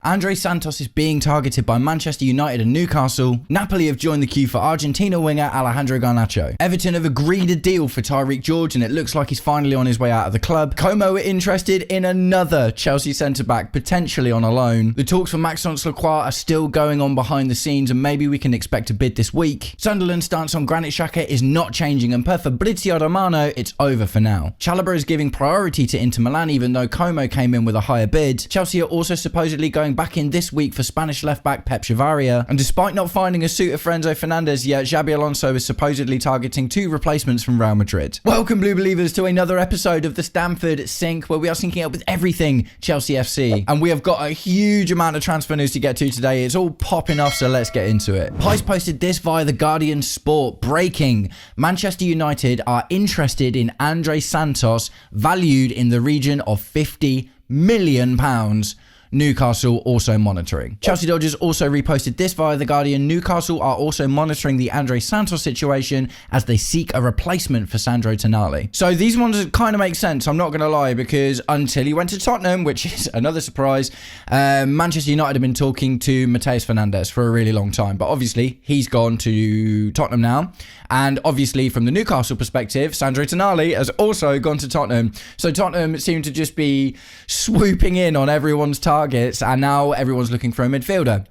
Andre Santos is being targeted by Manchester United and Newcastle. Napoli have joined the queue for Argentina winger Alejandro Garnacho. Everton have agreed a deal for Tyreek George and it looks like he's finally on his way out of the club. Como are interested in another Chelsea centre-back, potentially on a loan. The talks for Maxence Lacroix are still going on behind the scenes and maybe we can expect a bid this week. Sunderland's stance on Granit Xhaka is not changing and per Fabrizio Romano, it's over for now. Chalobah is giving priority to Inter Milan even though Como came in with a higher bid. Chelsea are also supposedly going back in this week for Spanish left-back Pep Chavarria. And despite not finding a suitor for Enzo Fernandez yet, Xabi Alonso is supposedly targeting 2 replacements from Real Madrid. Welcome, Blue Believers, to another episode of the Stamford Sync, where we are syncing up with everything Chelsea FC. And we have got a huge amount of transfer news to get to today. It's all popping off, so let's get into it. Pice posted this via the Guardian Sport. Breaking: Manchester United are interested in Andre Santos, valued in the region of £50 million. Newcastle also monitoring. Chelsea Dodgers also reposted this via The Guardian. Newcastle are also monitoring the Andre Santos situation as they seek a replacement for Sandro Tonali. So these ones kind of make sense, I'm not going to lie, because until he went to Tottenham, which is another surprise, Manchester United have been talking to Matheus Fernandes for a really long time. But obviously, he's gone to Tottenham now. And obviously, from the Newcastle perspective, Sandro Tonali has also gone to Tottenham. So Tottenham seem to just be swooping in on everyone's targets, and now everyone's looking for a midfielder.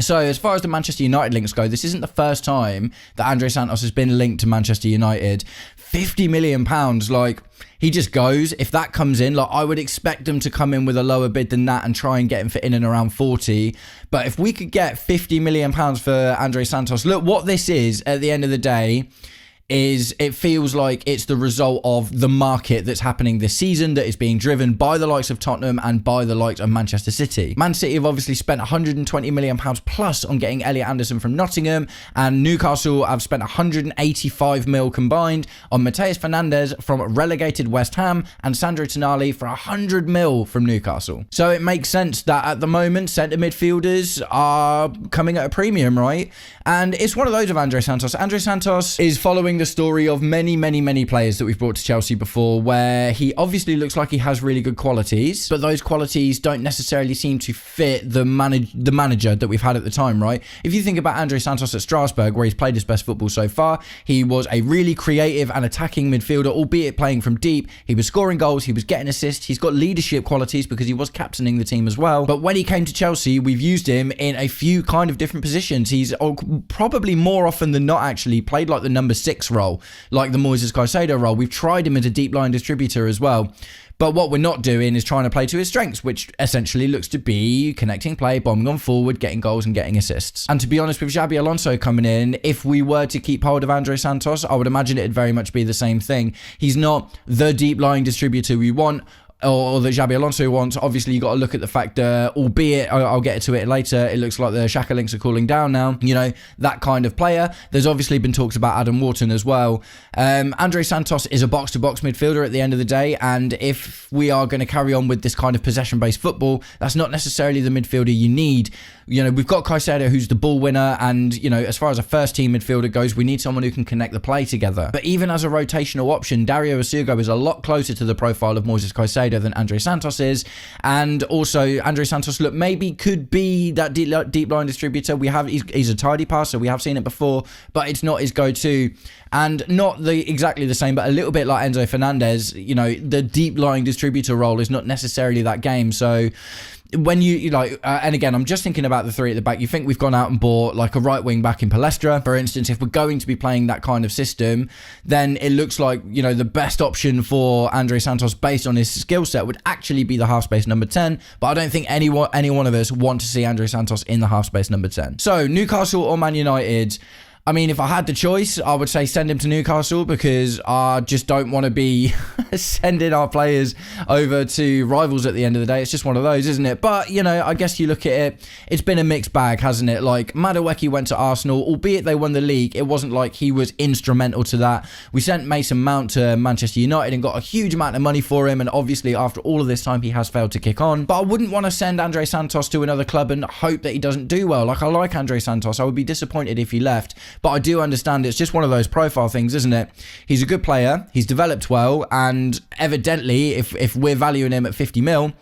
So as far as the Manchester United links go, this isn't the first time that Andre Santos has been linked to Manchester United. £50 million, like, he just goes. If that comes in, like, I would expect them to come in with a lower bid than that and try and get him for in and around 40. But if we could get £50 million for Andre Santos, look, what this is at the end of the day is it feels like it's the result of the market that's happening this season that is being driven by the likes of Tottenham and by the likes of Manchester City. Man City have obviously spent £120 million plus on getting Elliot Anderson from Nottingham, and Newcastle have spent £185 million combined on Matheus Fernandes from relegated West Ham and Sandro Tonali for £100 million from Newcastle. So it makes sense that at the moment centre midfielders are coming at a premium, right? And it's one of those of Andre Santos. Andre Santos is following the story of many players that we've brought to Chelsea before, where he obviously looks like he has really good qualities, but those qualities don't necessarily seem to fit the manager that we've had at the time, right? If you think about Andre Santos at Strasbourg, where he's played his best football so far, he was a really creative and attacking midfielder, albeit playing from deep. He was scoring goals, he was getting assists, he's got leadership qualities because he was captaining the team as well. But when he came to Chelsea, we've used him in a few kind of different positions. He's probably more often than not actually played like the number 6 role, like the Moises Caicedo role. We've tried him as a deep line distributor as well. But what we're not doing is trying to play to his strengths, which essentially looks to be connecting play, bombing on forward, getting goals and getting assists. And to be honest, with Xabi Alonso coming in, if we were to keep hold of Andre Santos, I would imagine it'd very much be the same thing. He's not the deep line distributor we want, or that Xabi Alonso wants. Obviously, you got to look at the fact that, albeit I'll get to it later, it looks like the Xhaka links are cooling down now. You know, that kind of player. There's obviously been talks about Adam Wharton as well. Andre Santos is a box-to-box midfielder at the end of the day, and if we are going to carry on with this kind of possession-based football, that's not necessarily the midfielder you need. You know, we've got Caicedo, who's the ball winner, and, you know, as far as a first-team midfielder goes, we need someone who can connect the play together. But even as a rotational option, Dario Asugo is a lot closer to the profile of Moises Caicedo than Andre Santos is. And also, Andre Santos, look, maybe could be that deep line distributor. He's a tidy passer. We have seen it before, but it's not his go-to. And not exactly the same, but a little bit like Enzo Fernandez, you know, the deep line distributor role is not necessarily that game. So when you like, and again, I'm just thinking about the 3 at the back. You think we've gone out and bought like a right wing back in Palestra, for instance. If we're going to be playing that kind of system, then it looks like, you know, the best option for Andre Santos based on his skill set would actually be the half space number 10. But I don't think any one of us want to see Andre Santos in the half space number 10. So Newcastle or Man United? I mean, if I had the choice, I would say send him to Newcastle, because I just don't want to be sending our players over to rivals at the end of the day. It's just one of those, isn't it? But, you know, I guess you look at it, it's been a mixed bag, hasn't it? Like, Madueke went to Arsenal, albeit they won the league. It wasn't like he was instrumental to that. We sent Mason Mount to Manchester United and got a huge amount of money for him. And obviously, after all of this time, he has failed to kick on. But I wouldn't want to send Andre Santos to another club and hope that he doesn't do well. Like, I like Andre Santos. I would be disappointed if he left. But I do understand it's just one of those profile things, isn't it? He's a good player, he's developed well, and evidently if we're valuing him at 50 mil,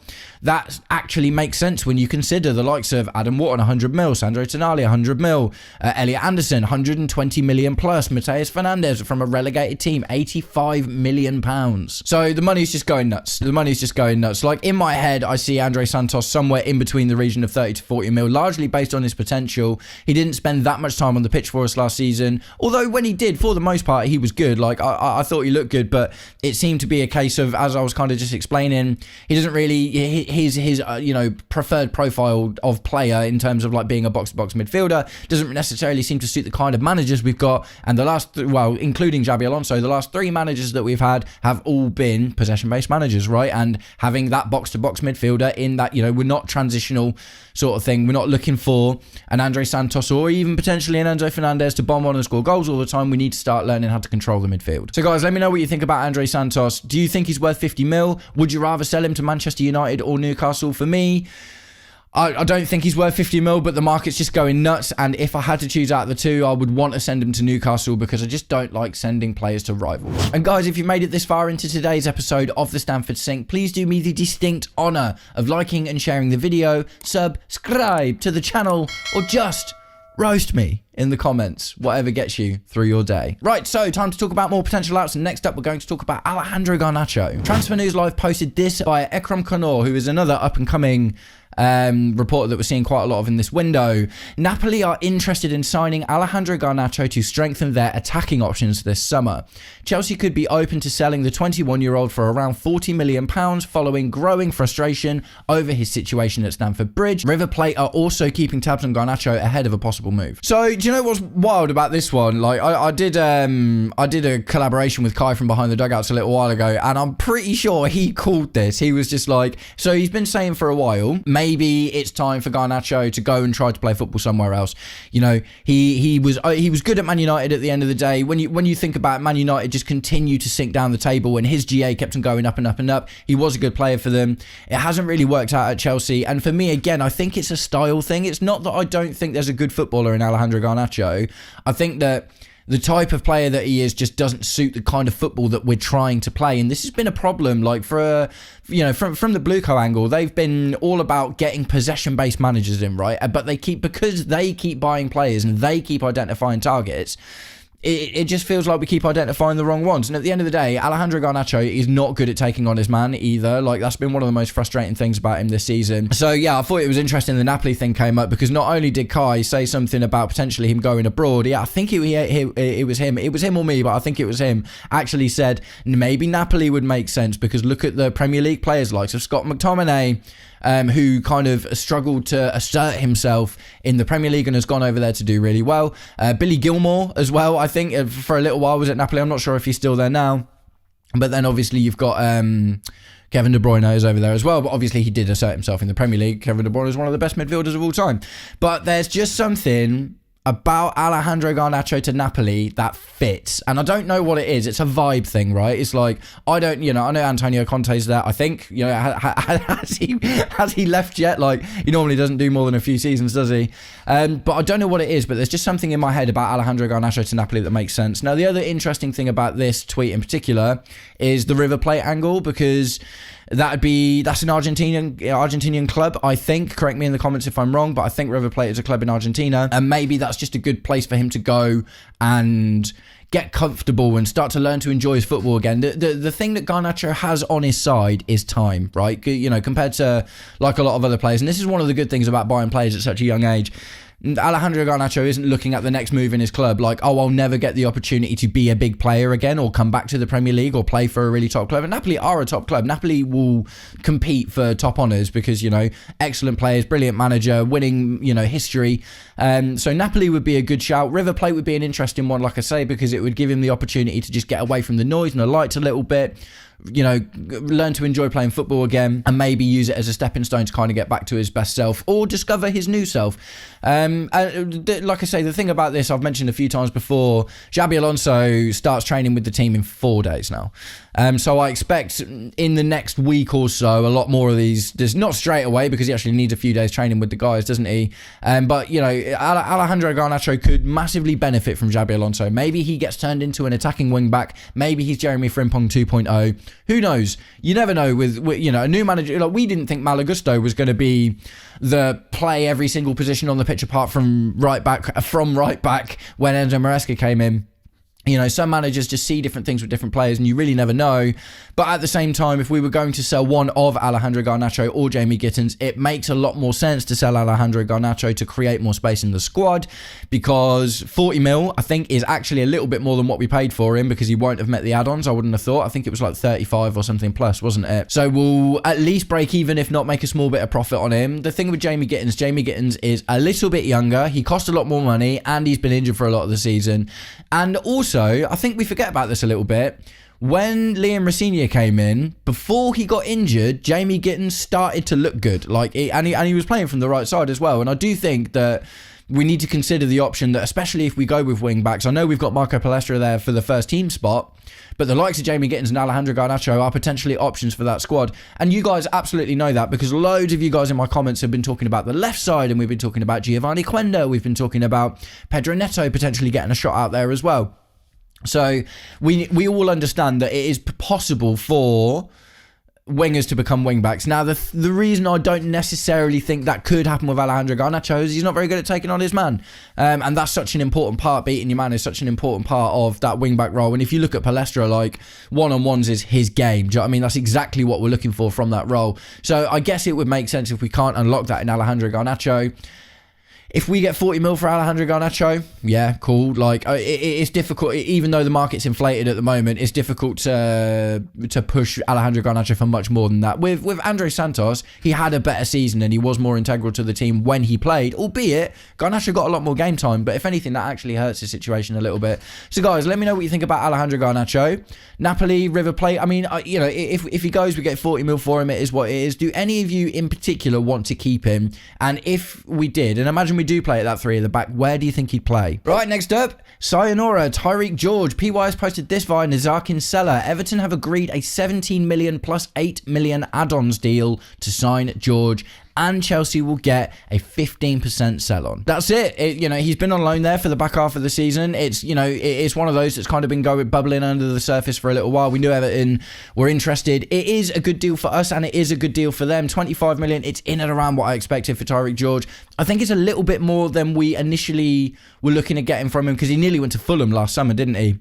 that actually makes sense when you consider the likes of Adam Wharton, 100 mil, Sandro Tonali, 100 mil, Elliot Anderson, 120 million plus, Mateus Fernandes from a relegated team, 85 million pounds. So the money's just going nuts. The money's just going nuts. Like, in my head, I see Andre Santos somewhere in between the region of 30 to 40 mil, largely based on his potential. He didn't spend that much time on the pitch for us last season, although when he did, for the most part, he was good. Like, I thought he looked good, but it seemed to be a case of, as I was kind of just explaining, he doesn't really, his preferred profile of player in terms of like being a box-to-box midfielder doesn't necessarily seem to suit the kind of managers we've got. And the last, including Xabi Alonso, the last 3 managers that we've had have all been possession-based managers, right? And having that box-to-box midfielder in that, we're not transitional sort of thing. We're not looking for an Andre Santos or even potentially an Enzo Fernandez to bomb on and score goals all the time. We need to start learning how to control the midfield. So guys, let me know what you think about Andre Santos. Do you think he's worth 50 mil? Would you rather sell him to Manchester United or Newcastle? For me, I don't think he's worth 50 mil, but the market's just going nuts. And if I had to choose out of the two, I would want to send him to Newcastle because I just don't like sending players to rivals. And guys, if you've made it this far into today's episode of the Stamford Sync, please do me the distinct honour of liking and sharing the video, subscribe to the channel, or just roast me in the comments, whatever gets you through your day. Right, so time to talk about more potential outs, and next up we're going to talk about Alejandro Garnacho. Transfer News Live posted this by Ekram Konor, who is another up-and-coming reporter that we're seeing quite a lot of in this window. Napoli are interested in signing Alejandro Garnacho to strengthen their attacking options this summer. Chelsea could be open to selling the 21-year-old for around £40 million following growing frustration over his situation at Stamford Bridge. River Plate are also keeping tabs on Garnacho ahead of a possible move. So, do you know what's wild about this one? Like, I did a collaboration with Kai from Behind the Dugouts a little while ago, and I'm pretty sure he called this. He was just like, so he's been saying for a while, maybe it's time for Garnacho to go and try to play football somewhere else. He was good at Man United at the end of the day. When you think about it, Man United just continued to sink down the table, and his GA kept on going up and up and up. He was a good player for them. It hasn't really worked out at Chelsea, and for me, again, I think it's a style thing. It's not that I don't think there's a good footballer in Alejandro Garnacho. I think that the type of player that he is just doesn't suit the kind of football that we're trying to play. And this has been a problem, like, from the Blueco angle. They've been all about getting possession-based managers in, right? But because they keep buying players and they keep identifying targets, it just feels like we keep identifying the wrong ones. And at the end of the day, Alejandro Garnacho is not good at taking on his man either. Like, that's been one of the most frustrating things about him this season. So yeah, I thought it was interesting the Napoli thing came up, because not only did Kai say something about potentially him going abroad, I think it was him. It was him or me, but I think it was him. Actually said maybe Napoli would make sense, because look at the Premier League players likes of Scott McTominay, who kind of struggled to assert himself in the Premier League and has gone over there to do really well. Billy Gilmore as well, I think, for a little while was at Napoli. I'm not sure if he's still there now. But then obviously you've got Kevin De Bruyne is over there as well. But obviously he did assert himself in the Premier League. Kevin De Bruyne is one of the best midfielders of all time. But there's just something about Alejandro Garnacho to Napoli that fits, and I don't know what it is. It's a vibe thing, right? It's like, I know Antonio Conte's there. I think, has he left yet? Like, he normally doesn't do more than a few seasons, does he? But I don't know what it is, but there's just something in my head about Alejandro Garnacho to Napoli that makes sense. Now, the other interesting thing about this tweet in particular is the River Plate angle, because that's an Argentinian club, I think. Correct me in the comments if I'm wrong, but I think River Plate is a club in Argentina, and maybe that's just a good place for him to go and get comfortable and start to learn to enjoy his football again. The thing that Garnacho has on his side is time, right? Compared to like a lot of other players, and this is one of the good things about buying players at such a young age. Alejandro Garnacho isn't looking at the next move in his club like, oh, I'll never get the opportunity to be a big player again or come back to the Premier League or play for a really top club. And Napoli are a top club. Napoli will compete for top honours because, excellent players, brilliant manager, winning, history. So Napoli would be a good shout. River Plate would be an interesting one, like I say, because it would give him the opportunity to just get away from the noise and the lights a little bit. Learn to enjoy playing football again, and maybe use it as a stepping stone to kind of get back to his best self or discover his new self. Like I say, the thing about this, I've mentioned a few times before, Xabi Alonso starts training with the team in 4 days now. So I expect in the next week or so, a lot more of these, just not straight away because he actually needs a few days training with the guys, doesn't he? But, Alejandro Garnacho could massively benefit from Xabi Alonso. Maybe he gets turned into an attacking wing back. Maybe he's Jeremy Frimpong 2.0. who knows? You never know with a new manager. Like, we didn't think Malagusto was going to be the play every single position on the pitch apart from right back when Enzo Maresca came in. Some managers just see different things with different players and you really never know. But at the same time, if we were going to sell one of Alejandro Garnacho or Jamie Gittins, it makes a lot more sense to sell Alejandro Garnacho to create more space in the squad, because 40 mil, I think, is actually a little bit more than what we paid for him, because he won't have met the add-ons, I wouldn't have thought. I think it was like 35 or something plus, wasn't it? So we'll at least break even, if not make a small bit of profit on him. The thing with Jamie Gittins is a little bit younger. He cost a lot more money and he's been injured for a lot of the season. And also, I think we forget about this a little bit. When Liam Rosenior came in, before he got injured, Jamie Gittins started to look good. And he was playing from the right side as well. And I do think that we need to consider the option that, especially if we go with wing backs, I know we've got Marco Palestra there for the first team spot, but the likes of Jamie Gittins and Alejandro Garnacho are potentially options for that squad. And you guys absolutely know that, because loads of you guys in my comments have been talking about the left side, and we've been talking about Giovanni Quenda, we've been talking about Pedro Neto potentially getting a shot out there as well. So we all understand that it is possible for wingers to become wing backs. Now, the reason I don't necessarily think that could happen with Alejandro Garnacho is he's not very good at taking on his man. And that's such an important part. Beating your man is such an important part of that wing back role. And if you look at Palestra, like, one-on-ones is his game. Do you know what I mean? That's exactly what we're looking for from that role. So I guess it would make sense if we can't unlock that in Alejandro Garnacho. If we get 40 mil for Alejandro Garnacho, yeah, cool. Like, it's difficult, even though the market's inflated at the moment, it's difficult to push Alejandro Garnacho for much more than that. With Andre Santos, he had a better season and he was more integral to the team when he played, albeit Garnacho got a lot more game time, but if anything, that actually hurts the situation a little bit. So guys, let me know what you think about Alejandro Garnacho. Napoli, River Plate, I mean, if he goes, we get 40 mil for him, it is what it is. Do any of you in particular want to keep him? And if we did, and imagine we do play at that three at the back, where do you think he'd play? Right, next up, Sayonara, Tyreek George. PY has posted this via Nizar Kinsella. Everton have agreed a 17 million plus 8 million add-ons deal to sign George, and Chelsea will get a 15% sell-on. That's it. He's been on loan there for the back half of the season. It's one of those that's kind of been bubbling under the surface for a little while. We knew Everton were interested. It is a good deal for us and it is a good deal for them. 25 million, it's in and around what I expected for Tyreek George. I think it's a little bit more than we initially were looking at getting from him, because he nearly went to Fulham last summer, didn't he?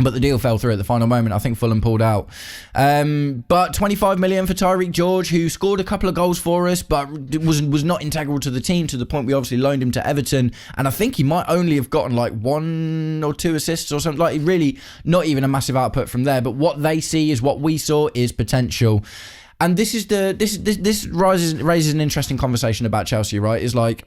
But the deal fell through at the final moment. I think Fulham pulled out. But 25 million for Tyreek George, who scored a couple of goals for us, but was not integral to the team, to the point we obviously loaned him to Everton. And I think he might only have gotten like 1 or 2 assists or something. Like, really not even a massive output from there. But what they see is what we saw is potential. And this raises an interesting conversation about Chelsea, right? Is like,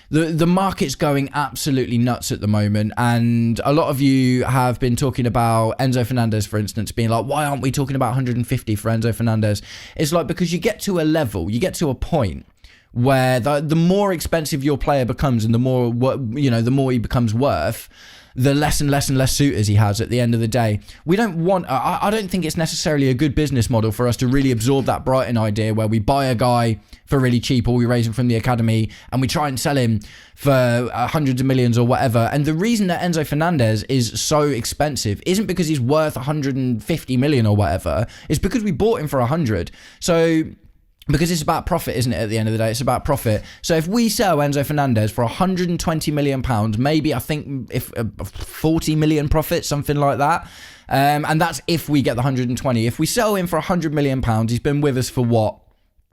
the market's going absolutely nuts at the moment, and a lot of you have been talking about Enzo Fernandez, for instance, being like, why aren't we talking about 150 for Enzo Fernandez? It's like, because you get to a level, you get to a point where the more expensive your player becomes and the more he becomes worth, the less and less and less suitors he has at the end of the day. We don't want, I don't think it's necessarily a good business model for us to really absorb that Brighton idea where we buy a guy for really cheap, or we raise him from the academy and we try and sell him for hundreds of millions or whatever. And the reason that Enzo Fernandez is so expensive isn't because he's worth 150 million or whatever. It's because we bought him for 100. So, because it's about profit, isn't it? At the end of the day, it's about profit. So if we sell Enzo Fernandez for 120 million pounds, maybe I think if 40 million profit, something like that. And that's if we get the 120. If we sell him for 100 million pounds, he's been with us for what?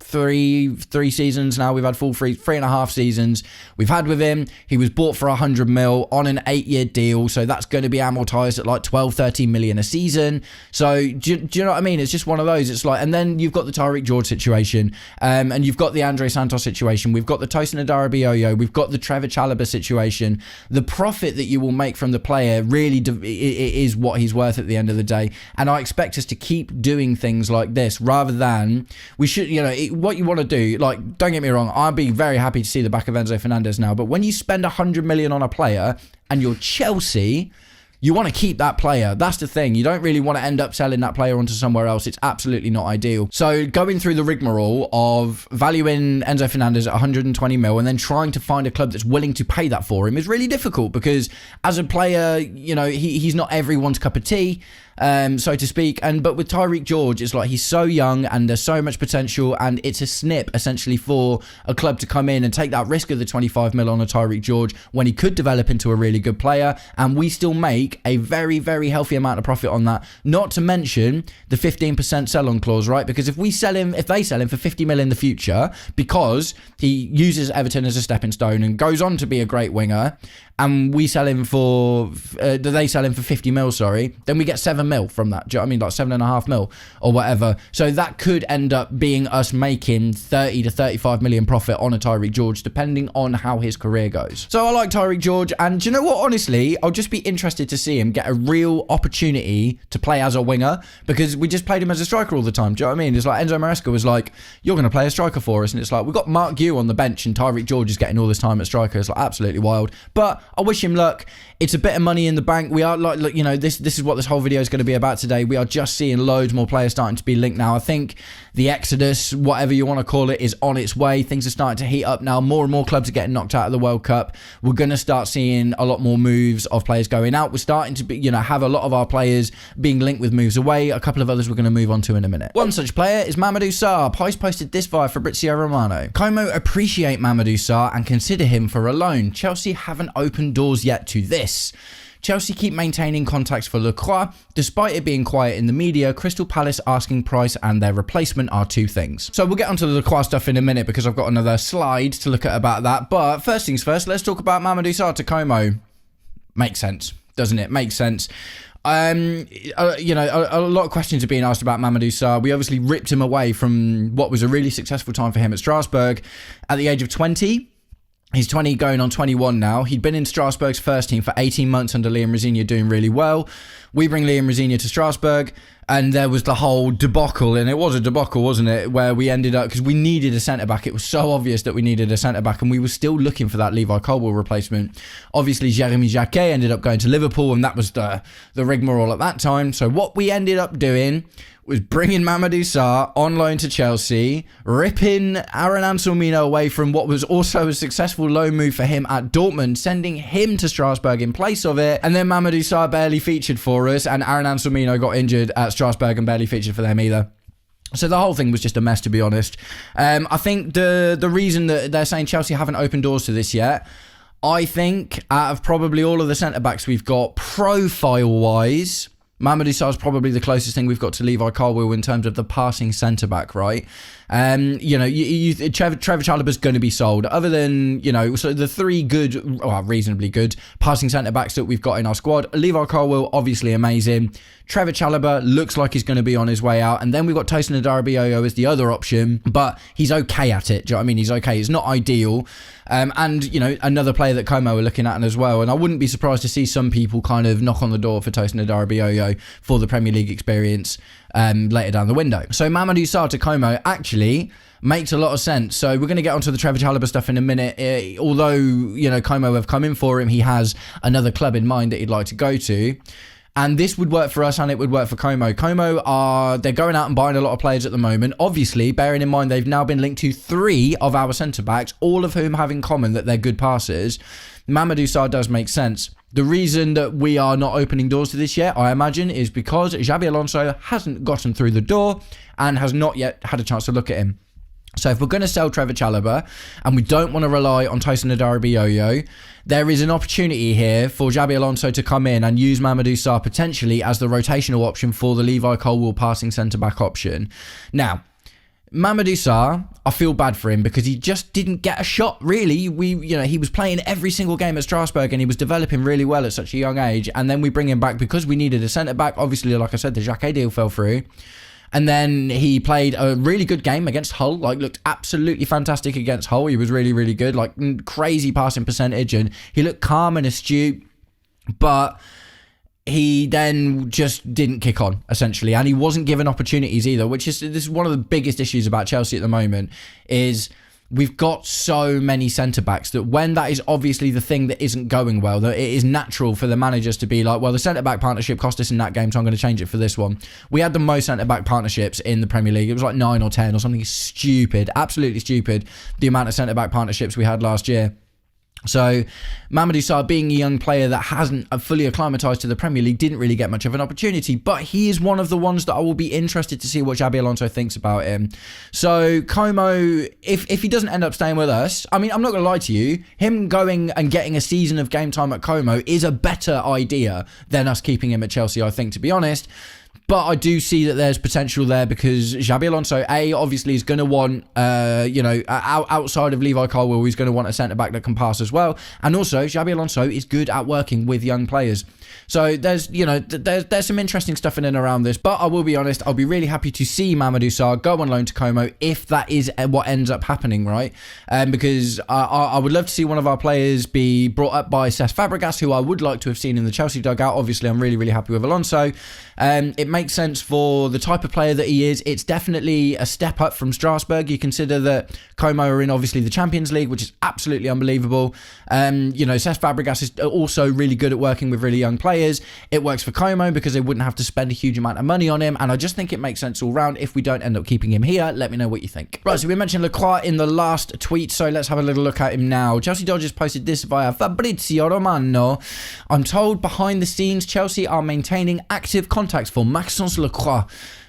Three seasons now. We've had full 3.5 seasons we've had with him. He was bought for 100 mil on an 8-year deal, so that's going to be amortized at like 12-13 million a season. So do you know what I mean? It's just one of those. It's like, and then you've got the Tyreek George situation, and you've got the Andre Santos situation, we've got the Tosin Adarabioyo, we've got the Trevor Chalobah situation. The profit that you will make from the player really is what he's worth at the end of the day, and I expect us to keep doing things like this rather than we should, what you want to do, like, don't get me wrong, I'd be very happy to see the back of Enzo Fernandez now, but when you spend 100 million on a player and you're Chelsea, you want to keep that player. That's the thing. You don't really want to end up selling that player onto somewhere else. It's absolutely not ideal. So going through the rigmarole of valuing Enzo Fernandez at 120 mil and then trying to find a club that's willing to pay that for him is really difficult, because as a player, he's not everyone's cup of tea. so to speak. But with Tyreek George, it's like he's so young and there's so much potential, and it's a snip essentially for a club to come in and take that risk of the 25 mil on a Tyreek George when he could develop into a really good player, and we still make a very, very healthy amount of profit on that. Not to mention the 15% sell-on clause, right? Because if they sell him for 50 mil in the future, because he uses Everton as a stepping stone and goes on to be a great winger, and we sell him for, they sell him for 50 mil, then we get 7 mil from that. Do you know what I mean? Like 7.5 mil or whatever. So that could end up being us making 30 to 35 million profit on a Tyreek George, depending on how his career goes. So I like Tyreek George, and do you know what? Honestly, I'll just be interested to see him get a real opportunity to play as a winger, because we just played him as a striker all the time. Do you know what I mean? It's like Enzo Maresca was like, you're going to play a striker for us. And it's like, we've got Mark Gue on the bench and Tyreek George is getting all this time at striker. It's like absolutely wild. But I wish him luck. It's a bit of money in the bank. We are like, look, you know, this is what this whole video is going to be about today. We are just seeing loads more players starting to be linked now. I think the exodus, whatever you want to call it, is on its way. Things are starting to heat up now. More and more clubs are getting knocked out of the World Cup. We're going to start seeing a lot more moves of players going out. We're starting to be, you know, have a lot of our players being linked with moves away. A couple of others we're going to move on to in a minute. One such player is Mamadou Sarr. Pice posted this via Fabrizio Romano. Como appreciate Mamadou Sarr and consider him for a loan. Chelsea haven't opened doors yet to this. Chelsea keep maintaining contacts for Lacroix. Despite it being quiet in the media, Crystal Palace asking price and their replacement are two things. So we'll get onto the Lacroix stuff in a minute because I've got another slide to look at about that. But first things first, let's talk about Mamadou Sarr to Como. Makes sense, doesn't it? Makes sense. You know, a lot of questions are being asked about Mamadou Sarr. We obviously ripped him away from what was a really successful time for him at Strasbourg at the age of 20. He's 20 going on 21 now. He'd been in Strasbourg's first team for 18 months under Liam Rosenior, doing really well. We bring Liam Rosenior to Strasbourg, and there was the whole debacle, and it was a debacle, wasn't it, where we ended up, because we needed a centre-back. It was so obvious that we needed a centre-back, and we were still looking for that Levi Colwill replacement. Obviously, Jeremy Jacquet ended up going to Liverpool, and that was the rigmarole at that time. So what we ended up doing was bringing Mamadou Sarr on loan to Chelsea, ripping Aaron Anselmino away from what was also a successful loan move for him at Dortmund, sending him to Strasbourg in place of it, and then Mamadou Sarr barely featured for us, and Aaron Anselmino got injured at Strasbourg and barely featured for them either. So the whole thing was just a mess, to be honest. I think the reason that they're saying Chelsea haven't opened doors to this yet, I think out of probably all of the centre-backs we've got, profile-wise, Mamadou Sarr is probably the closest thing we've got to Levi Colwill in terms of the passing centre-back, right? You know, Trevor Chalobah is going to be sold. Other than, you know, so the three good, well, reasonably good passing centre-backs that we've got in our squad, Levi Colwill, obviously amazing. Trevor Chalobah looks like he's going to be on his way out. And then we've got Tosin Adarabioyo as the other option, but he's okay at it. Do you know what I mean? He's okay. It's not ideal. And, you know, another player that Como are looking at as well. And I wouldn't be surprised to see some people kind of knock on the door for Tosin Adarabioyo for the Premier League experience later down the window. So Mamadou Sarr to Como actually makes a lot of sense. So we're going to get onto the Trevor Chalobah stuff in a minute. Although, you know, Como have come in for him, he has another club in mind that he'd like to go to. And this would work for us and it would work for Como. Como they're going out and buying a lot of players at the moment. Obviously, bearing in mind they've now been linked to 3 of our centre-backs, all of whom have in common that they're good passers. Mamadou Sarr does make sense. The reason that we are not opening doors to this yet, I imagine, is because Xabi Alonso hasn't gotten through the door and has not yet had a chance to look at him. So if we're going to sell Trevor Chalobah and we don't want to rely on Tosin Adarabioyo, there is an opportunity here for Xabi Alonso to come in and use Mamadou Sarr potentially as the rotational option for the Levi Colwill passing centre-back option. Now, Mamadou Sarr, I feel bad for him because he just didn't get a shot, really. He was playing every single game at Strasbourg and he was developing really well at such a young age. And then we bring him back because we needed a centre-back. Obviously, like I said, the Jacquet deal fell through. And then he played a really good game against Hull, looked absolutely fantastic against Hull. He was really, really good, crazy passing percentage, and he looked calm and astute, but he then just didn't kick on, essentially, and he wasn't given opportunities either, this is one of the biggest issues about Chelsea at the moment, is we've got so many centre-backs that when that is obviously the thing that isn't going well, that it is natural for the managers to be like, well, the centre-back partnership cost us in that game, so I'm going to change it for this one. We had the most centre-back partnerships in the Premier League. It was 9 or 10 or something stupid, absolutely stupid, the amount of centre-back partnerships we had last year. So Mamadou Sarr, being a young player that hasn't fully acclimatized to the Premier League, didn't really get much of an opportunity, but he is one of the ones that I will be interested to see what Xabi Alonso thinks about him. So Como, if he doesn't end up staying with us, I mean, I'm not going to lie to you, him going and getting a season of game time at Como is a better idea than us keeping him at Chelsea, I think, to be honest. But I do see that there's potential there because Xabi Alonso, obviously is going to want, outside of Levi Colwill, he's going to want a centre-back that can pass as well. And also, Xabi Alonso is good at working with young players. So there's some interesting stuff in and around this. But I will be honest, I'll be really happy to see Mamadou Sarr go on loan to Como if that is what ends up happening, right? Because I would love to see one of our players be brought up by Cesc Fabregas, who I would like to have seen in the Chelsea dugout. Obviously, I'm really, really happy with Alonso. It makes sense for the type of player that he is. It's definitely a step up from Strasbourg. You consider that Como are in obviously the Champions League, which is absolutely unbelievable. Cesc Fabregas is also really good at working with really young players. It works for Como because they wouldn't have to spend a huge amount of money on him, and I just think it makes sense all round. If we don't end up keeping him here, let me know what you think. Right, so we mentioned Lacroix in the last tweet, so let's have a little look at him now. Chelsea Dodgers posted this via Fabrizio Romano. I'm told behind the scenes Chelsea are maintaining active contacts for Maxence Lacroix.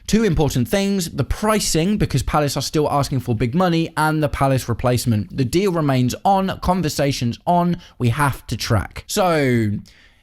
Two important things: the pricing, because Palace are still asking for big money, and the Palace replacement. The deal remains on, conversations on, we have to track. So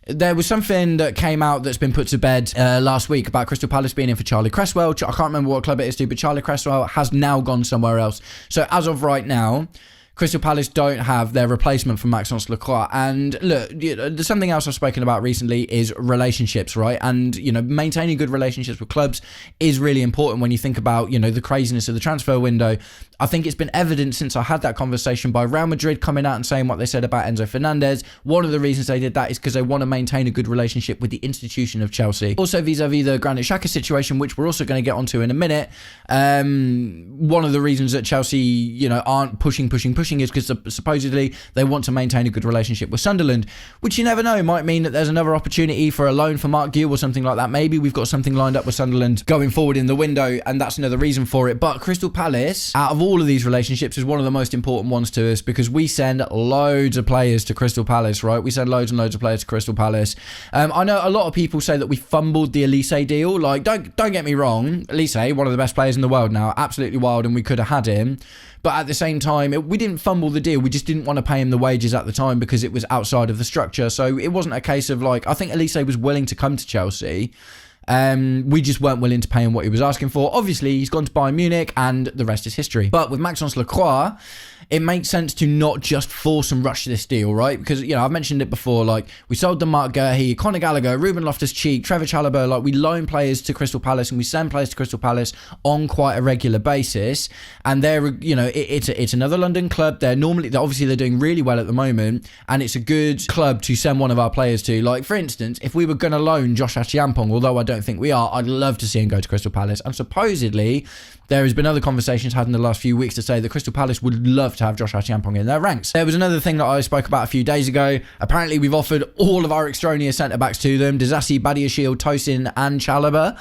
there was something that came out that's been put to bed last week about Crystal Palace being in for Charlie Cresswell. I can't remember what club it is to, but Charlie Cresswell has now gone somewhere else. So as of right now, Crystal Palace don't have their replacement for Maxence Lacroix. And look, there's something else I've spoken about recently is relationships, right? And, maintaining good relationships with clubs is really important when you think about, the craziness of the transfer window. I think it's been evident since I had that conversation by Real Madrid coming out and saying what they said about Enzo Fernandez. One of the reasons they did that is because they want to maintain a good relationship with the institution of Chelsea. Also, vis-a-vis the Granit Xhaka situation, which we're also going to get onto in a minute, one of the reasons that Chelsea, aren't pushing is because supposedly they want to maintain a good relationship with Sunderland, which you never know, might mean that there's another opportunity for a loan for Mark Gill or something like that. Maybe we've got something lined up with Sunderland going forward in the window, and that's another reason for it. But Crystal Palace, out of all of these relationships, is one of the most important ones to us because we send loads of players to Crystal Palace, right? We send loads and loads of players to Crystal Palace. I know a lot of people say that we fumbled the Elise deal. Like, don't get me wrong, Elise, one of the best players in the world now, absolutely wild, and we could have had him. But at the same time, we didn't fumble the deal. We just didn't want to pay him the wages at the time because it was outside of the structure. So it wasn't a case of I think Elise was willing to come to Chelsea. We just weren't willing to pay him what he was asking for. Obviously, he's gone to Bayern Munich and the rest is history. But with Maxence Lacroix, it makes sense to not just force and rush this deal, right? Because, I've mentioned it before, we sold the Mark Gurhey, Conor Gallagher, Ruben Loftus-Cheek, Trevor Chalobah, we loan players to Crystal Palace and we send players to Crystal Palace on quite a regular basis. And they're, it's another London club. They're doing really well at the moment, and it's a good club to send one of our players to. For instance, if we were going to loan Josh Achiampong, although I don't think we are, I'd love to see him go to Crystal Palace. And supposedly there has been other conversations had in the last few weeks to say that Crystal Palace would love to have Josh Achiampong in their ranks. There was another thing that I spoke about a few days ago. Apparently we've offered all of our extraneous centre-backs to them: Disasi, Badiashile, Tosin and Chalobah.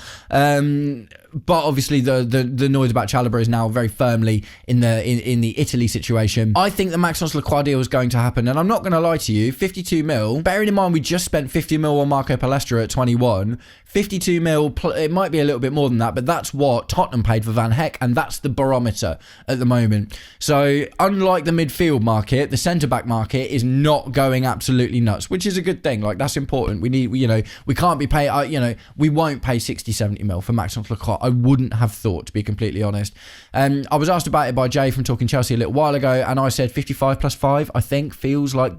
But obviously the noise about Chalobah is now very firmly in the Italy situation. I think the Maxence Lacroix deal is going to happen, and I'm not going to lie to you, 52 mil, bearing in mind we just spent 50 mil on Marco Palestra at 21, 52 mil, it might be a little bit more than that, but that's what Tottenham paid for Van Heck, and that's the barometer at the moment. So unlike the midfield market, the centre-back market is not going absolutely nuts, which is a good thing. That's important. We can't be paying, we won't pay 60, 70 mil for Maxence Lacroix. I wouldn't have thought, to be completely honest. I was asked about it by Jay from Talking Chelsea a little while ago, and I said 55 plus 5, I think, feels like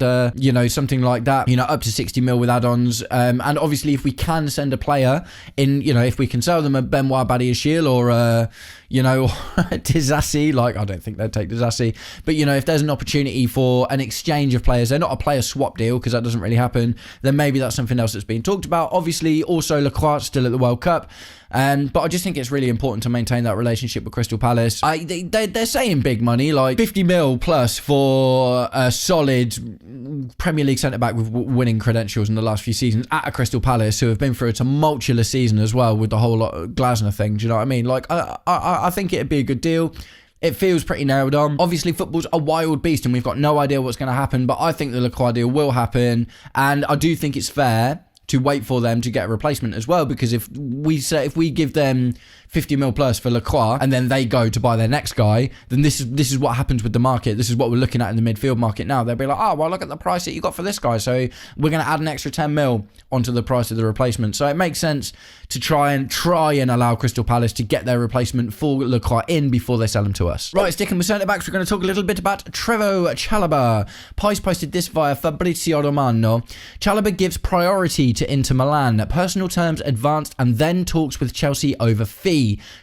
something like that, up to 60 mil with add-ons. And obviously, if we can send a player in, if we can sell them a Benoit Badiashile or Disasi, I don't think they'd take Disasi, but if there's an opportunity for an exchange of players, they're not a player swap deal because that doesn't really happen, then maybe that's something else that's being talked about. Obviously, also Lacroix still at the World Cup. But I just think it's really important to maintain that relationship with Crystal Palace. They're saying big money, 50 mil plus for a solid Premier League centre-back with winning credentials in the last few seasons at a Crystal Palace, who have been through a tumultuous season as well with the whole Glasner thing. Do you know what I mean? I think it'd be a good deal. It feels pretty nailed on. Obviously, football's a wild beast and we've got no idea what's going to happen, but I think the Lacroix deal will happen, and I do think it's fair to wait for them to get a replacement as well, because if we give them 50 mil plus for Lacroix and then they go to buy their next guy, then this is what happens with the market. This is what we're looking at in the midfield market now. They'll be like, oh, well, look at the price that you got for this guy, so we're going to add an extra 10 mil onto the price of the replacement. So it makes sense to try and allow Crystal Palace to get their replacement for Lacroix in before they sell him to us. Right, sticking with centre-backs, we're going to talk a little bit about Trevor Chalobah. Pies posted this via Fabrizio Romano. Chalobah gives priority to Inter Milan. Personal terms advanced and then talks with Chelsea over fee.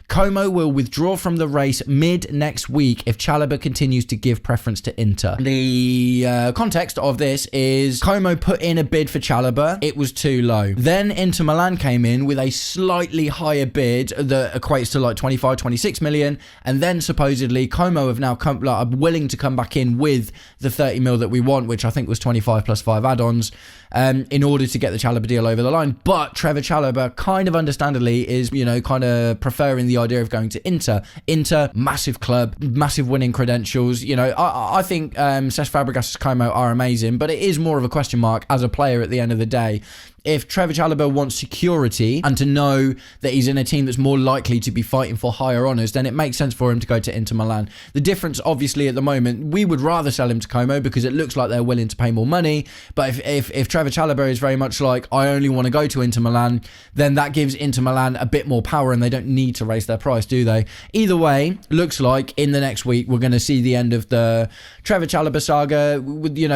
Como will withdraw from the race mid next week if Chalobah continues to give preference to Inter. The context of this is Como put in a bid for Chalobah. It was too low. Then Inter Milan came in with a slightly higher bid that equates to like 25, 26 million. And then supposedly Como have now come, like, are willing to come back in with the 30 mil that we want, which I think was 25 plus 5 add-ons, in order to get the Chalobah deal over the line. But Trevor Chalobah, kind of understandably, is, kind of preferring the idea of going to Inter. Inter, massive club, massive winning credentials. I think Cesc Fabregas' Como are amazing, but it is more of a question mark as a player at the end of the day. If Trevor Chalobah wants security and to know that he's in a team that's more likely to be fighting for higher honours, then it makes sense for him to go to Inter Milan. The difference, obviously, at the moment, we would rather sell him to Como because it looks like they're willing to pay more money. But if Trevor Chalobah is very much like, I only want to go to Inter Milan, then that gives Inter Milan a bit more power and they don't need to raise their price, do they? Either way, looks like in the next week we're going to see the end of the Trevor Chalobah saga.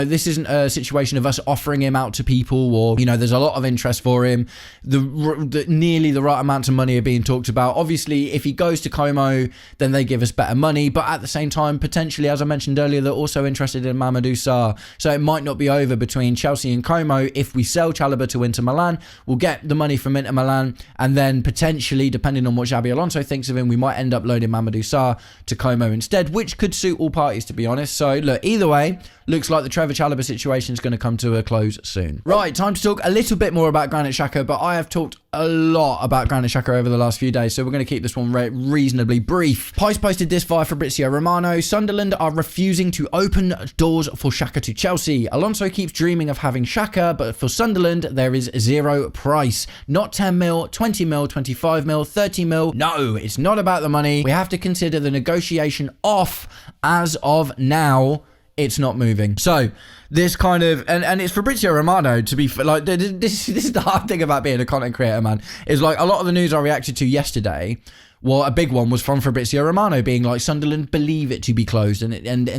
This isn't a situation of us offering him out to people, or, there's a lot of interest for him. Nearly the right amounts of money are being talked about. Obviously, if he goes to Como, then they give us better money, but at the same time, potentially, as I mentioned earlier, they're also interested in Mamadou Sarr, so it might not be over between Chelsea and Como. If we sell Chalobah to Inter Milan, we'll get the money from Inter Milan, and then potentially, depending on what Xabi Alonso thinks of him, we might end up loading Mamadou Sarr to Como instead, which could suit all parties, to be honest. So look, either way, looks like the Trevor Chalobah situation is going to come to a close soon. Right, time to talk a little bit more about Granit Xhaka, but I have talked a lot about Granit Xhaka over the last few days, so we're going to keep this one reasonably brief. Pies posted this via Fabrizio Romano. Sunderland are refusing to open doors for Xhaka to Chelsea. Alonso keeps dreaming of having Xhaka, but for Sunderland, there is zero price. Not 10 mil, 20 mil, 25 mil, 30 mil. No, it's not about the money. We have to consider the negotiation off as of now. It's not moving. So this kind of, and it's Fabrizio Romano, to be like, this is the hard thing about being a content creator, man, is like a lot of the news I reacted to yesterday, well, a big one was from Fabrizio Romano being like, Sunderland believe it to be closed, and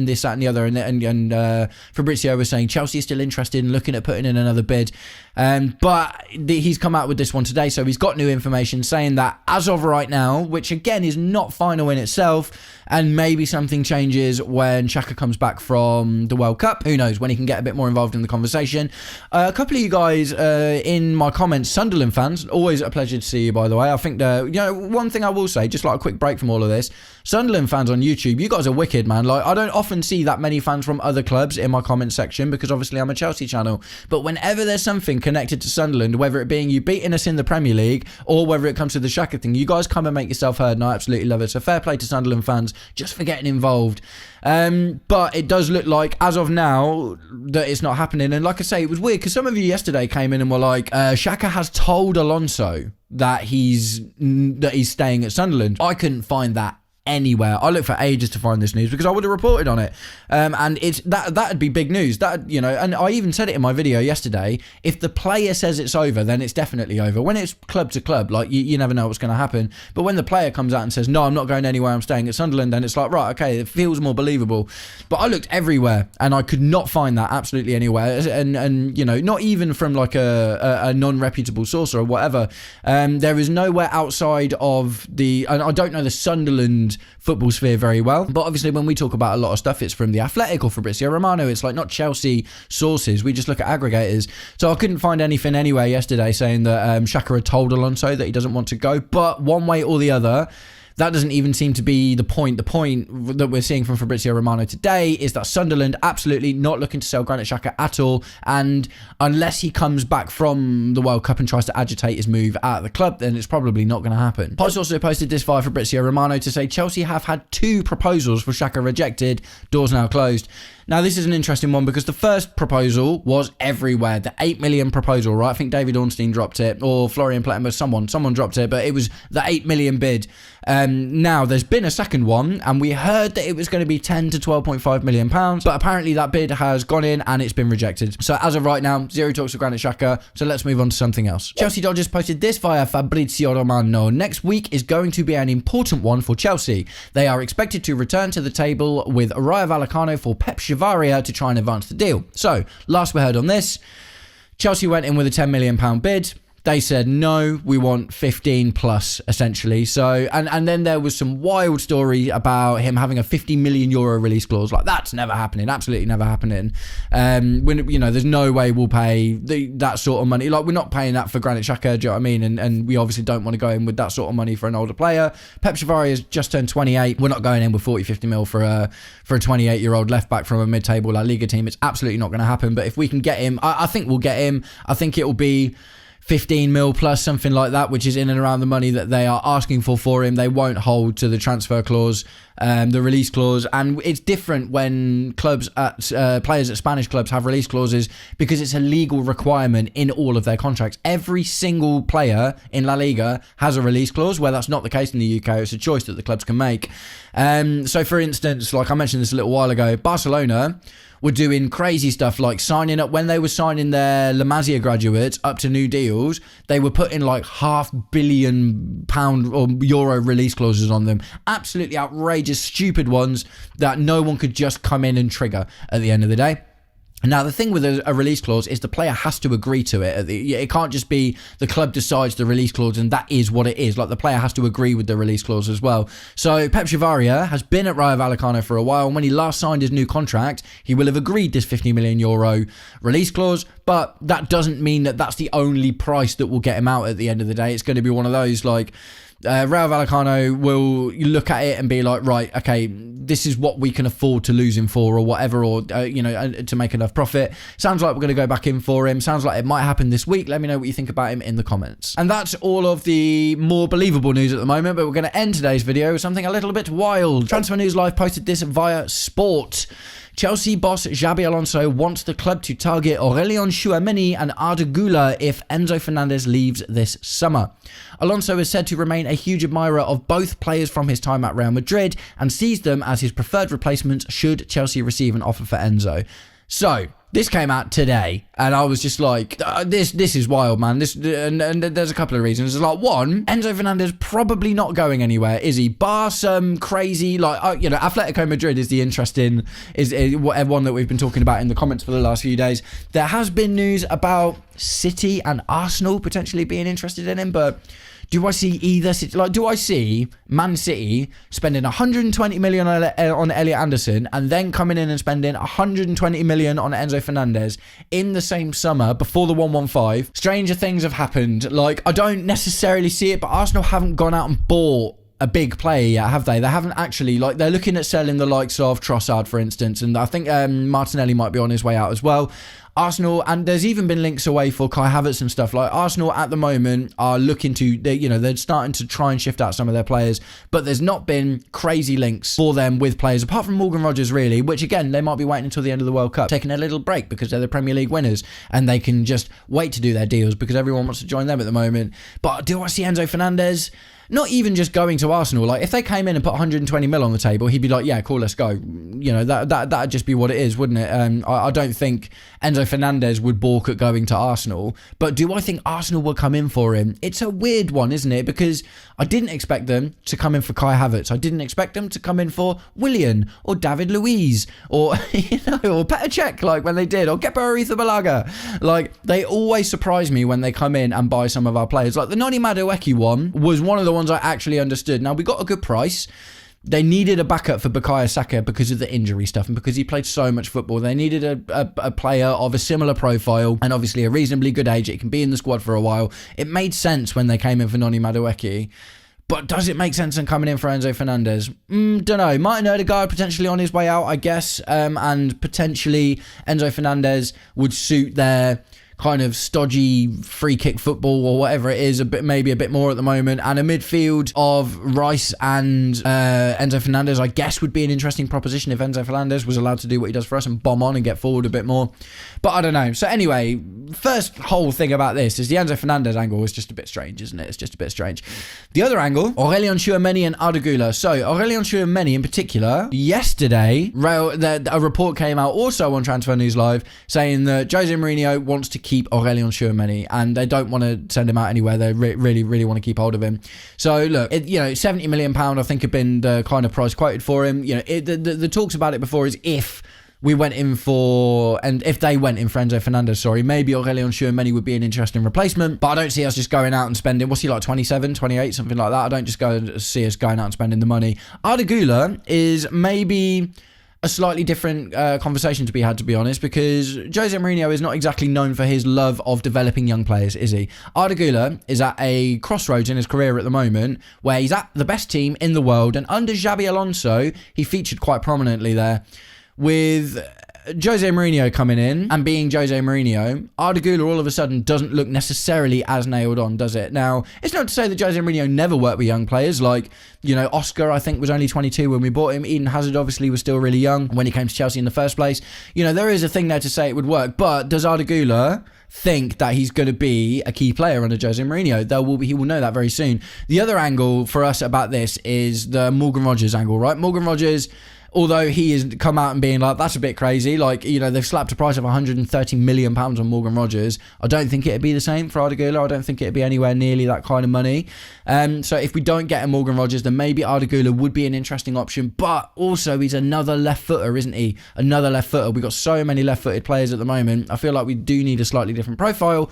this, that, and the other, and Fabrizio was saying Chelsea is still interested in looking at putting in another bid, but he's come out with this one today, so he's got new information saying that as of right now, which again is not final in itself, and maybe something changes when Xhaka comes back from the World Cup. Who knows, when he can get a bit more involved in the conversation. A couple of you guys in my comments, Sunderland fans, always a pleasure to see you, by the way. I think one thing I will say, just like a quick break from all of this, Sunderland fans on YouTube, you guys are wicked, man. Like, I don't often see that many fans from other clubs in my comment section because obviously I'm a Chelsea channel, but whenever there's something connected to Sunderland, whether it being you beating us in the Premier League or whether it comes to the Xhaka thing, you guys come and make yourself heard, and I absolutely love it. So fair play to Sunderland fans just for getting involved. But it does look like, as of now, that it's not happening. And like I say, it was weird because some of you yesterday came in and were like, Xhaka has told Alonso that he's staying at Sunderland. I couldn't find that anywhere. I looked for ages to find this news because I would have reported on it, and it's that'd be big news. That, and I even said it in my video yesterday, if the player says it's over, then it's definitely over. When it's club to club, like you never know what's going to happen, but when the player comes out and says, no, I'm not going anywhere, I'm staying at Sunderland, then it's like, right, okay, it feels more believable. But I looked everywhere and I could not find that absolutely anywhere, and not even from like a non-reputable source or whatever. There is nowhere outside of and I don't know the Sunderland football sphere very well, but obviously when we talk about a lot of stuff, it's from The Athletic or Fabrizio Romano. It's like not Chelsea sources, we just look at aggregators. So I couldn't find anything anywhere yesterday saying that Xhaka had told Alonso that he doesn't want to go, but one way or the other, that doesn't even seem to be the point. The point that we're seeing from Fabrizio Romano today is that Sunderland absolutely not looking to sell Granit Xhaka at all, and unless he comes back from the World Cup and tries to agitate his move at the club, then it's probably not going to happen. Pods also posted this via Fabrizio Romano to say Chelsea have had 2 proposals for Xhaka rejected, doors now closed. Now, this is an interesting one because the first proposal was everywhere. The 8 million proposal, right? I think David Ornstein dropped it, or Florian Plettenberg, someone dropped it, but it was the 8 million bid. Now, there's been a second one, and we heard that it was going to be 10 to 12.5 million pounds, but apparently that bid has gone in and it's been rejected. So as of right now, zero talks of Granit Xhaka, so let's move on to something else. Chelsea Dodgers posted this via Fabrizio Romano. Next week is going to be an important one for Chelsea. They are expected to return to the table with Rayo Vallecano for Pep Chavarria to try and advance the deal. So, last we heard on this, Chelsea went in with a £10 million bid. They said, no, we want 15 plus, essentially. So, and then there was some wild story about him having a €50 million release clause. Like, that's never happening. Absolutely never happening. When, there's no way we'll pay that sort of money. Like, we're not paying that for Granit Xhaka, do you know what I mean? And we obviously don't want to go in with that sort of money for an older player. Pep Chavarria has just turned 28. We're not going in with 40, 50 mil for a 28-year-old left-back from a mid-table La Liga team. It's absolutely not going to happen. But if we can get him, I think we'll get him. I think it will be 15 mil plus, something like that, which is in and around the money that they are asking for him. They won't hold to the transfer clause, the release clause, and it's different when players at Spanish clubs have release clauses because it's a legal requirement in all of their contracts. Every single player in La Liga has a release clause, where that's not the case in the UK. It's a choice that the clubs can make. So for instance, like I mentioned this a little while ago, Barcelona were doing crazy stuff like signing up, when they were signing their La Masia graduates up to new deals, they were putting like £500 million or euro release clauses on them. Absolutely outrageous, stupid ones that no one could just come in and trigger at the end of the day. Now, the thing with a release clause is the player has to agree to it. It can't just be the club decides the release clause and that is what it is. Like, the player has to agree with the release clause as well. So Pep Chavarria has been at Rayo Vallecano for a while, and when he last signed his new contract, he will have agreed this €50 million release clause, but that doesn't mean that that's the only price that will get him out at the end of the day. It's going to be one of those, like, Rayo Vallecano will look at it and be like, right, okay, this is what we can afford to lose him for, or whatever, or to make enough profit. Sounds like we're going to go back in for him. Sounds like it might happen this week. Let me know what you think about him in the comments. And that's all of the more believable news at the moment, but we're going to end today's video with something a little bit wild. Transfer News Live posted this via Sport. Chelsea boss Xabi Alonso wants the club to target Aurélien Tchouaméni and Arda Güler if Enzo Fernandez leaves this summer. Alonso is said to remain a huge admirer of both players from his time at Real Madrid and sees them as his preferred replacements should Chelsea receive an offer for Enzo. So, this came out today, and I was just like, this is wild, man. And there's a couple of reasons. There's like, one, Enzo Fernandez probably not going anywhere, is he? Bar some crazy, Atletico Madrid is the interesting, is one that we've been talking about in the comments for the last few days. There has been news about City and Arsenal potentially being interested in him, but do I see either City? Like, do I see Man City spending 120 million on Elliot Anderson and then coming in and spending 120 million on Enzo Fernandez in the same summer before the 115? Stranger things have happened. Like, I don't necessarily see it, but Arsenal haven't gone out and bought a big player yet, have they? They haven't actually, like, they're looking at selling the likes of Trossard, for instance, and I think Martinelli might be on his way out as well. Arsenal, and there's even been links away for Kai Havertz and stuff. Like, Arsenal at the moment are looking to, they're starting to try and shift out some of their players, but there's not been crazy links for them with players, apart from Morgan Rogers, really, which again, they might be waiting until the end of the World Cup, taking a little break because they're the Premier League winners and they can just wait to do their deals because everyone wants to join them at the moment. But do I see Enzo Fernandez not even just going to Arsenal? Like, if they came in and put 120 mil on the table, he'd be like, yeah, cool, let's go. That'd just be what it is, wouldn't it? I don't think Enzo Fernandez would balk at going to Arsenal, but do I think Arsenal will come in for him? It's a weird one, isn't it? Because I didn't expect them to come in for Kai Havertz. I didn't expect them to come in for Willian or David Luiz or, or Petr Cech, like when they did, or Kepa Arrizabalaga. Like, they always surprise me when they come in and buy some of our players. Like, the Noni Madueke one was one of the ones I actually understood. Now, we got a good price. They needed a backup for Bukayo Saka because of the injury stuff and because he played so much football. They needed a player of a similar profile and obviously a reasonably good age. It can be in the squad for a while. It made sense when they came in for Noni Madueke. But does it make sense in coming in for Enzo Fernandez? Don't know. Martin Odegaard potentially on his way out, I guess. And potentially Enzo Fernandez would suit their kind of stodgy free kick football or whatever it is, maybe a bit more at the moment. And a midfield of Rice and Enzo Fernandez, I guess, would be an interesting proposition if Enzo Fernandez was allowed to do what he does for us and bomb on and get forward a bit more. But I don't know. So anyway, first whole thing about this is the Enzo Fernandez angle is just a bit strange, isn't it? It's just a bit strange. The other angle, Aurélien Tchouameni and Arda Güler. So Aurélien Tchouameni in particular, yesterday, a report came out also on Transfer News Live saying that Jose Mourinho wants to keep Aurélien Tchouameni and they don't want to send him out anywhere. They really want to keep hold of him. So look, £70 million I think had been the kind of price quoted for him. The talks about it before is if they went in for Enzo Fernandez, maybe Aurélien Tchouameni would be an interesting replacement. But I don't see us just going out and spending, what's he like, 27, 28, something like that. I don't just see us going out and spending the money. Arda Güler is maybe a slightly different conversation to be had, to be honest, because Jose Mourinho is not exactly known for his love of developing young players, is he? Arda Güler is at a crossroads in his career at the moment where he's at the best team in the world, and under Xabi Alonso, he featured quite prominently there. With Jose Mourinho coming in and being Jose Mourinho, Arda Güler all of a sudden doesn't look necessarily as nailed on, does it? Now, it's not to say that Jose Mourinho never worked with young players, like, Oscar, I think, was only 22 when we bought him. Eden Hazard obviously was still really young when he came to Chelsea in the first place. There is a thing there to say it would work, but does Arda Güler think that he's going to be a key player under Jose Mourinho? He will know that very soon. The other angle for us about this is the Morgan Rogers angle, right? Morgan Rogers, although he has come out and being like, that's a bit crazy, they've slapped a price of £130 million on Morgan Rogers. I don't think it'd be the same for Arda Güler. I don't think it'd be anywhere nearly that kind of money. So if we don't get a Morgan Rogers, then maybe Arda Güler would be an interesting option. But also, he's another left footer, isn't he? Another left footer. We've got so many left footed players at the moment. I feel like we do need a slightly different profile.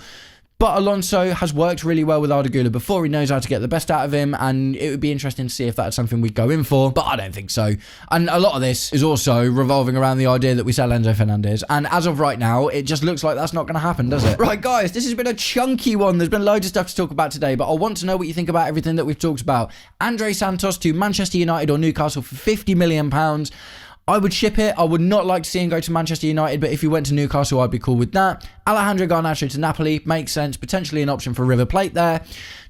But Alonso has worked really well with Arda Güler before. He knows how to get the best out of him, and it would be interesting to see if that's something we'd go in for, but I don't think so. And a lot of this is also revolving around the idea that we sell Enzo Fernandez, and as of right now, it just looks like that's not going to happen, does it? Right, guys, this has been a chunky one. There's been loads of stuff to talk about today, but I want to know what you think about everything that we've talked about. Andre Santos to Manchester United or Newcastle for £50 million. I would ship it. I would not like to see him go to Manchester United, but if he went to Newcastle, I'd be cool with that. Alejandro Garnacho to Napoli, makes sense. Potentially an option for River Plate there.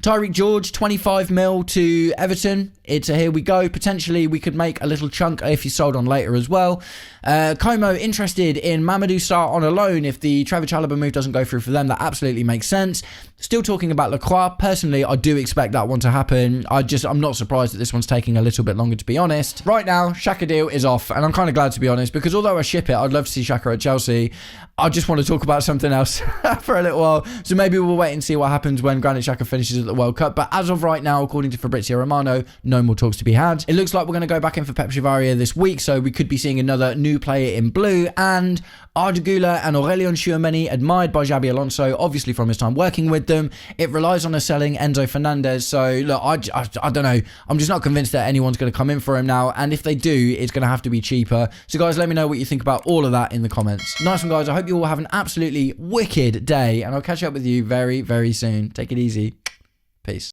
Tyreek George, 25 mil to Everton. It's a here we go. Potentially, we could make a little chunk if he's sold on later as well. Como interested in Mamadou Sarr on a loan if the Trevor Chalobah move doesn't go through for them. That absolutely makes sense. Still talking about Lacroix. Personally, I do expect that one to happen. I'm not surprised that this one's taking a little bit longer, to be honest. Right now, Xhaka deal is off, and I'm kind of glad, to be honest, because although I ship it, I'd love to see Xhaka at Chelsea. I just want to talk about something else for a little while. So maybe we'll wait and see what happens when Granit Xhaka finishes at the World Cup. But as of right now, according to Fabrizio Romano, no more talks to be had. It looks like we're going to go back in for Pep Chavarria this week, so we could be seeing another new player in blue. And Arda Güler and Aurélien Tchouameni, admired by Xabi Alonso, obviously from his time working with them. It relies on us selling Enzo Fernandez. So look, I don't know. I'm just not convinced that anyone's going to come in for him now. And if they do, it's going to have to be cheaper. So guys, let me know what you think about all of that in the comments. Nice one, guys. I hope you all have an absolutely wicked day, and I'll catch up with you very, very soon. Take it easy. Peace.